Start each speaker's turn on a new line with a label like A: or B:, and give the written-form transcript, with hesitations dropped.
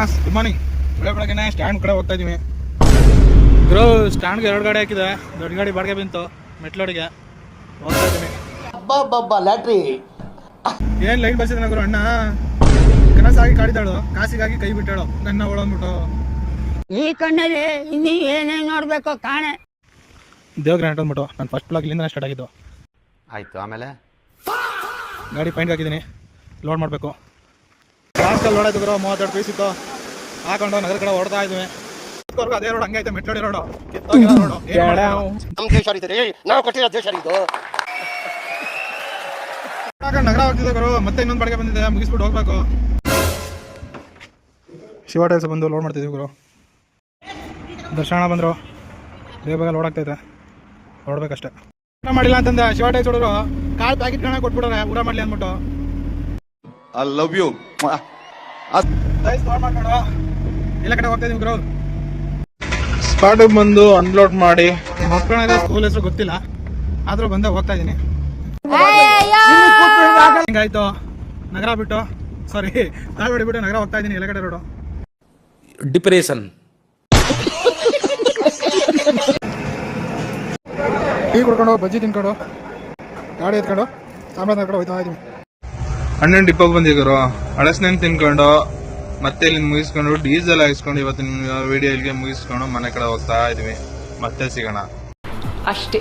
A: Mass good morning. ಬೆಳಗ್ಗೆ stand ಕಡೆ ಹೋಗ್ತಾ ಇದೀವಿ ಗುರು. ಸ್ಟ್ಯಾಂಡ್ಗೆ 2 ಗಾಡಿ ಹಾಕಿದೆ. ದೊಡ್ಡ ಗಾಡಿ ಬಾಡಿಗೆ ಬಂತು, ಮೆಟ್ಲೋಡಿಗೆ ಹೋಗ್ತಾ ಇದೀನಿ.
B: ಲ್ಯಾಟ್ರಿ
A: ಏನ್ ಲೈಟ್ ಬರ್ಸಿದ ಗುರು ಅಣ್ಣ. ಕನಸಾಗಿ ಕಾಡಿದಾಳು, ಕಾಸಿಗಾಗಿ ಕೈ ಬಿಟ್ಟಾಳು, ನನ್ನ ಒಳಂದ್ಬಿಟ್ಟು.
C: ಈ ಕಣ್ಣಲ್ಲಿ ಇನ್ನೀ ಏನೇನು ನೋಡ್ಬೇಕು ಕಾಣೆ.
A: ದೇವ್ರ ಅಂದ್ಬಿಟ್ಟು ನಾನು ಫಸ್ಟ್ ಬ್ಲಾಗ್ ಇಲ್ಲಿಂದ ಸ್ಟಾರ್ಟ್ ಆಗಿದ್ದು.
B: ಆಯ್ತು, ಆಮೇಲೆ
A: ಗಾಡಿ ಪೈಂಟ್ ಹಾಕಿದ್ದೀನಿ, ಲೋಡ್ ಮಾಡಬೇಕು. ಕ್ಲಾಸ್ಕಲ್ಲಿ ಲೋಡ್ ಆಯ್ತು ಗುರು. 32 ಪೀಸ್ ಇತ್ತು, ಹಾಕೊಂಡು ನಗರ ಕಡೆ ಹೊಡ್ತಾ ಇದ್ವಿ. ಅದೇ ರೋಡ್ ಹಂಗೈತೆ, ಮೆಟ್ಲೋಡಿ ರೋಡು, ಕಿತ್ತೋಗಿರೋ ರೋಡು.
B: ನಮ್ಮ ದೇಶ ರೀ, ನಾವು ಕಟ್ಟಿರೋ ದೇಶ ಇದು.
A: ನಗರ ಹೋಗ್ತಿದ್ದೆ ಗುರು. ಮತ್ತೆ ಇನ್ನೊಂದು ಬಾಡಿಗೆ ಬಂದಿದೆ, ಮುಗಿಸ್ಬಿಟ್ಟು ಹೋಗ್ಬೇಕು. ಶಿವ ಟೈಲ್ಸ್ ಬಂದು ಲೋಡ್ ಮಾಡ್ತಿದ್ದೀವಿ ಗುರು. ದರ್ಶನ ಬಂದರು, ಬೇಗ ಲೋಡ್ ಆಗ್ತೈತೆ, ಹೊಡ್ಬೇಕಷ್ಟೆ. ಊಟ ಮಾಡಿಲ್ಲ ಅಂತಂದೆ ಶಿವ ಟೈಲ್ಸ್ ಹೊಡೋರು. ಕಾಳು ಪ್ಯಾಕೆಟ್ ಕಣ ಕೊಟ್ಬಿಡೋರೆ ಊಟ ಮಾಡಲಿ ಅಂದ್ಬಿಟ್ಟು.
B: I love you.
A: Tiles load ಮಾಡ್ಕೊಂಡು ಎಲ್ಲ ಕಡೆ ಹೋಗ್ತಾ ಇದೀವಿ ಗುರು. ಸ್ಪಾಟ್ ಬಂದು ಅನ್ಲೋಡ್ ಮಾಡಿ ಮಕ್ಕಳ ಸ್ಕೂಲ್ ಹೆಸರು ಗೊತ್ತಿಲ್ಲ, ಆದ್ರೂ ಬಂದ ಹೋಗ್ತಾ ಇದೀನಿ. ಹಿಂಗಾಯ್ತು ನಗರ ಬಿಟ್ಟು, ಸಾರಿ ತಾಳ್ವಾಡಿ ಬಿಟ್ಟು ನಗರ ಹೋಗ್ತಾ ಇದೀನಿ. ಎಲ್ಲ ಕಡೆ ರೋಡು
D: ಡಿಪ್ರೆಷನ್.
A: ಟೀ ಕುಡ್ಕೊಂಡು ಬಜ್ಜಿ ತಿನ್ಕೊಂಡು ಗಾಡಿ ಎತ್ಕೊಂಡು ಸಾಂಬಾರ್ ಕಡೆ ಹೋಗ್ತಾ ಇದೀವಿ. ಹಣ್ಣು ಡಿಪ್ಪೋಗೆ ಬಂದಿದ್ರು. ಅಳಸ್ನೇನ್ ತಿನ್ಕೊಂಡು ಮತ್ತೆ ಇಲ್ಲಿ ಮುಗಿಸ್ಕೊಂಡು ಡೀಸೆಲ್ ಹಾಕಿಸ್ಕೊಂಡು ಇವತ್ತಿನ ವಿಡಿಯೋ ಇಲ್ಲಿಗೆ ಮುಗಿಸ್ಕೊಂಡು ಮನೆ ಕಡೆ ಹೋಗ್ತಾ ಇದೀವಿ. ಮತ್ತೆ ಸಿಗೋಣ
E: ಅಷ್ಟೇ.